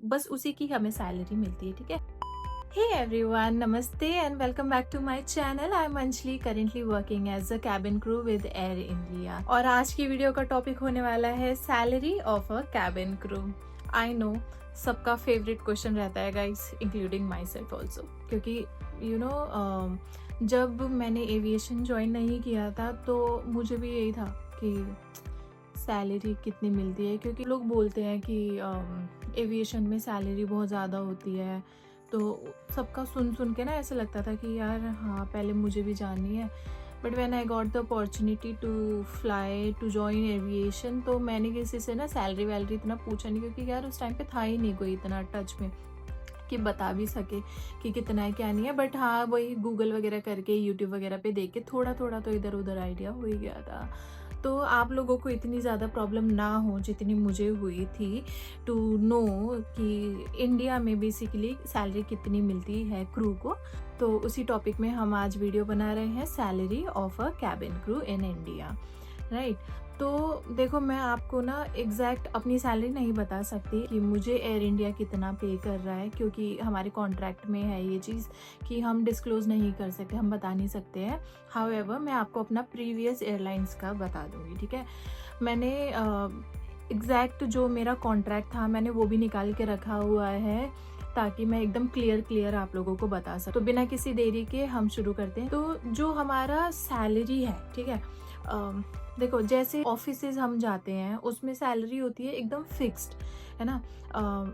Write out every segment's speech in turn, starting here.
बस उसी की हमें सैलरी मिलती है, ठीक है। Hey everyone, Namaste and welcome back to my channel. I'm Anjali, currently working as a cabin crew with Air India. और आज की वीडियो का टॉपिक होने वाला है salary of a cabin crew. I know सबका फेवरेट क्वेश्चन रहता है guys, including my self also, क्योंकि यू नो जब मैंने एविएशन ज्वाइन नहीं किया था तो मुझे भी यही था कि सैलरी कितनी मिलती है, क्योंकि लोग बोलते हैं कि एविएशन में सैलरी बहुत ज़्यादा होती है। तो सबका सुन के ना ऐसा लगता था कि यार हाँ पहले मुझे भी जाननी है। But when I got the opportunity to fly to join aviation, तो मैंने किसी से ना सैलरी वैलरी इतना पूछा नहीं, क्योंकि यार उस टाइम पे था ही नहीं कोई इतना टच में कि बता भी सके कि कितना है क्या नहीं है। बट हाँ, वही गूगल वगैरह करके यूट्यूब वगैरह पे देख के थोड़ा थोड़ा तो इधर उधर आइडिया हो ही गया था। तो आप लोगों को इतनी ज़्यादा प्रॉब्लम ना हो जितनी मुझे हुई थी टू नो कि इंडिया में बेसिकली सैलरी कितनी मिलती है क्रू को, तो उसी टॉपिक में हम आज वीडियो बना रहे हैं, salary of a cabin crew in India, right. तो देखो, मैं आपको ना एग्जैक्ट अपनी सैलरी नहीं बता सकती कि मुझे एयर इंडिया कितना पे कर रहा है, क्योंकि हमारे कॉन्ट्रैक्ट में है ये चीज़ कि हम डिस्क्लोज नहीं कर सकते, हम बता नहीं सकते हैं। हाउएवर मैं आपको अपना प्रीवियस एयरलाइंस का बता दूंगी, ठीक है। मैंने एग्जैक्ट जो मेरा कॉन्ट्रैक्ट था मैंने वो भी निकाल के रखा हुआ है, ताकि मैं एकदम क्लियर आप लोगों को बता सकूं। तो बिना किसी देरी के हम शुरू करते हैं। तो जो हमारा सैलरी है, ठीक है, देखो जैसे ऑफिसेज हम जाते हैं उसमें सैलरी होती है एकदम फिक्स्ड, है ना।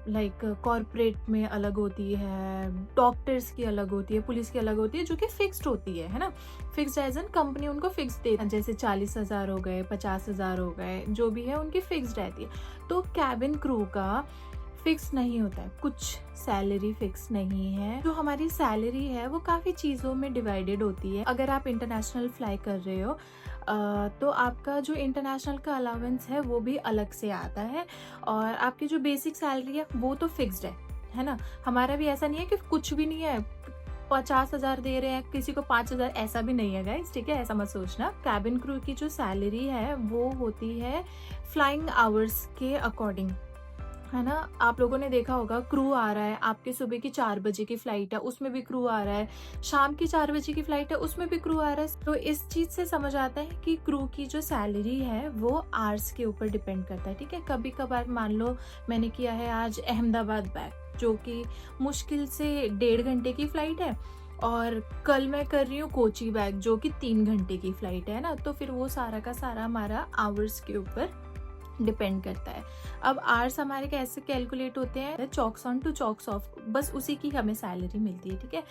लाइक कॉर्पोरेट में अलग होती है, डॉक्टर्स की अलग होती है, पुलिस की अलग होती है, जो कि फिक्स्ड होती है ना। फिक्स्ड एज एन कंपनी उनको फिक्स दे, जैसे 40,000 हो गए, 50,000 हो गए, जो भी है उनकी फिक्स्ड रहती है। तो कैबिन क्रू का फिक्स नहीं होता है, कुछ सैलरी फिक्स नहीं है। जो हमारी सैलरी है वो काफ़ी चीज़ों में डिवाइडेड होती है। अगर आप इंटरनेशनल फ्लाई कर रहे हो तो आपका जो इंटरनेशनल का अलाउंस है वो भी अलग से आता है, और आपकी जो बेसिक सैलरी है वो तो फिक्स्ड है ना। हमारा भी ऐसा नहीं है कि कुछ भी नहीं है, 50,000 दे रहे हैं, किसी को 5,000, ऐसा भी नहीं है गाइस, ठीक है, ऐसा मत सोचना। कैबिन क्रू की जो सैलरी है वो होती है फ्लाइंग आवर्स के अकॉर्डिंग, है ना। आप लोगों ने देखा होगा क्रू आ रहा है, आपके सुबह की 4 बजे की फ्लाइट है उसमें भी क्रू आ रहा है, शाम की 4 बजे की फ्लाइट है उसमें भी क्रू आ रहा है। तो इस चीज से समझ आता है कि क्रू की जो सैलरी है वो आवर्स के ऊपर डिपेंड करता है, ठीक है। कभी कभार मान लो मैंने किया है आज अहमदाबाद बैक, जो कि मुश्किल से 1.5 घंटे की फ्लाइट है, और कल मैं कर रही हूँ कोची बैक जो कि 3 घंटे की फ्लाइट है ना। तो फिर वो सारा का सारा हमारा आवर्स के ऊपर डिपेंड करता है। अब आवर्स हमारे कैसे कैलकुलेट होते हैं, chocks on to chocks off, बस उसी की हमें सैलरी मिलती है, ठीक है।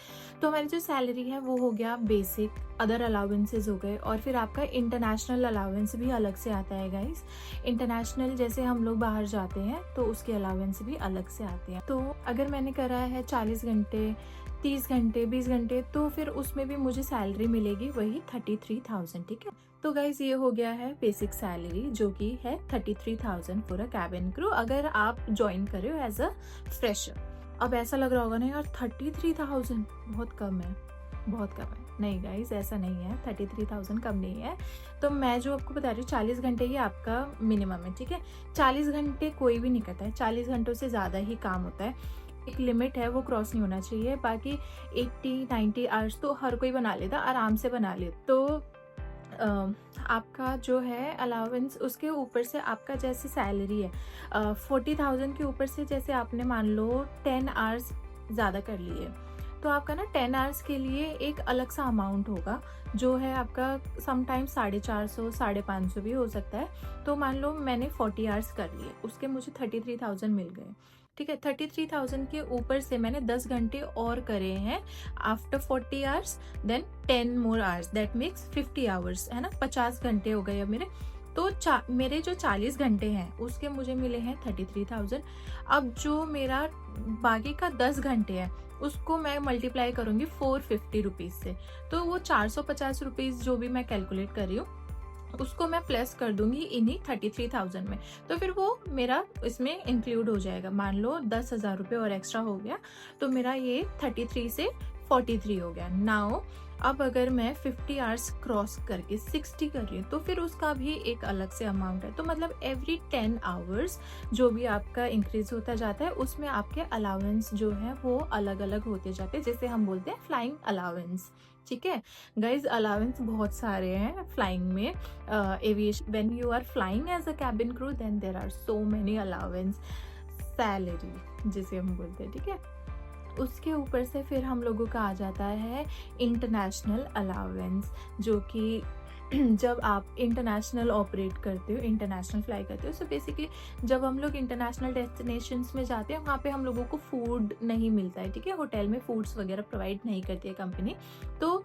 तो हमारी जो सैलरी है वो हो गया बेसिक, अदर अलाउंसेस हो गए, और फिर आपका इंटरनेशनल अलाउंस भी अलग से आता है गाइस। इंटरनेशनल जैसे हम लोग बाहर जाते हैं तो उसके अलाउंस भी अलग से आते हैं। तो अगर मैंने करा है 40 घंटे, 30 घंटे, 20 घंटे, तो फिर उसमें भी मुझे सैलरी मिलेगी वही 33,000, ठीक है। तो गाइज ये हो गया है बेसिक सैलरी, जो कि है 33,000 फॉर अ कैबिन क्रू, अगर आप ज्वाइन कर रहे हो एज अ फ्रेशर। अब ऐसा लग रहा होगा ना यार 33,000 बहुत कम है, बहुत कम है। नहीं गाइज, ऐसा नहीं है, 33,000 कम नहीं है। तो मैं जो आपको बता रही हूँ 40 घंटे ही आपका मिनिमम है, ठीक है। 40 घंटे कोई भी नहीं करता है, 40 घंटों से ज़्यादा ही काम होता है, एक लिमिट है वो क्रॉस नहीं होना चाहिए। बाकी 80-90 आवर्स तो हर कोई बना लेता, आराम से बना ले। तो आपका जो है अलाउंस, उसके ऊपर से आपका जैसे सैलरी है 40,000 के ऊपर से, जैसे आपने मान लो 10 आवर्स ज़्यादा कर लिए, तो आपका ना 10 आवर्स के लिए एक अलग सा अमाउंट होगा, जो है आपका समटाइम्स 450, 550 भी हो सकता है। तो मान लो मैंने 40 आवर्स कर लिए, उसके मुझे 33,000 मिल गए, ठीक है। 33,000 के ऊपर से मैंने 10 घंटे और करे हैं after 40 hours, then 10 more hours, that makes 50 hours, है ना। 50 घंटे हो गए अब मेरे। तो मेरे जो 40 घंटे हैं उसके मुझे मिले हैं 33,000। अब जो मेरा बाकी का 10 घंटे है उसको मैं मल्टीप्लाई करूंगी 450 रुपीज से, तो वो 450 रुपीज जो भी मैं कैलकुलेट कर रही हूँ उसको मैं प्लस कर दूंगी इन्हीं 33,000 में। तो फिर वो मेरा इसमें इंक्लूड हो जाएगा। मान लो 10,000 रुपये और एक्स्ट्रा हो गया, तो मेरा ये 33 से 43 हो गया। नाउ अब अगर मैं 50 आवर्स क्रॉस करके 60 कर रही हूँ तो फिर उसका भी एक अलग से अमाउंट है। तो मतलब एवरी 10 आवर्स जो भी आपका इंक्रीज होता जाता है उसमें आपके अलाउंस जो है वो अलग अलग होते जाते हैं, जैसे हम बोलते हैं फ्लाइंग अलाउंस। ठीक है गाइज, अलाउंस बहुत सारे हैं फ्लाइंग में। Aviation, when you are flying as a cabin crew then there are so many allowance, salary जिसे हम बोलते हैं। ठीक है, उसके ऊपर से फिर हम लोगों का आ जाता है इंटरनेशनल अलाउंस, जो कि जब आप इंटरनेशनल ऑपरेट करते हो, इंटरनेशनल फ्लाई करते हो, सो बेसिकली जब हम लोग इंटरनेशनल डेस्टिनेशंस में जाते हैं वहाँ पे हम लोगों को फूड नहीं मिलता है। ठीक है, होटल में फूड्स वगैरह प्रोवाइड नहीं करती है कंपनी। तो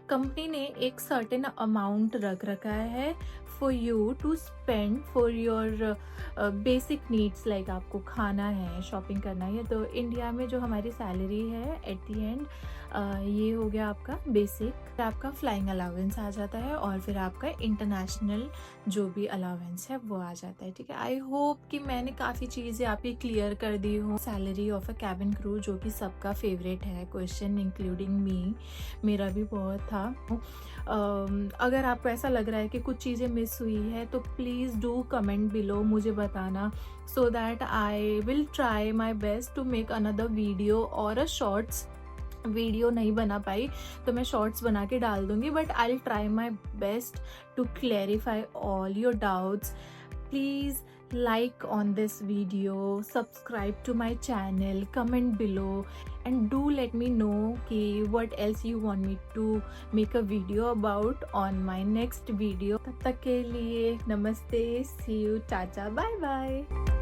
कंपनी ने एक सर्टेन अमाउंट रख रखा है for you to spend for your basic needs, like आपको खाना है, शॉपिंग करना है। तो इंडिया में जो हमारी सैलरी है एट द एंड ये हो गया आपका बेसिक, आपका फ्लाइंग अलाउंस आ जाता है और फिर आपका इंटरनेशनल जो भी अलाउंस है वो आ जाता है। ठीक है, आई होप कि मैंने काफ़ी चीज़ें आपकी क्लियर कर दी हूँ। Salary of a cabin crew जो कि सबका फेवरेट है क्वेश्चन, इंक्लूडिंग मी, मेरा भी बहुत था। अगर आपको ऐसा लग रहा है कि कुछ चीज़ें मिस हुई है तो प्लीज़ डू कमेंट बिलो, मुझे बताना, so that I will try my best to make another video और अ शॉर्ट्स। वीडियो नहीं बना पाई तो मैं शॉर्ट्स बना के डाल दूंगी, but I will try my best to clarify all your doubts. Please like on this video, subscribe to my channel, comment below and do let me know कि what else you want me to make a video about on my next video। तब तक के लिए नमस्ते, see you, Tata, bye bye।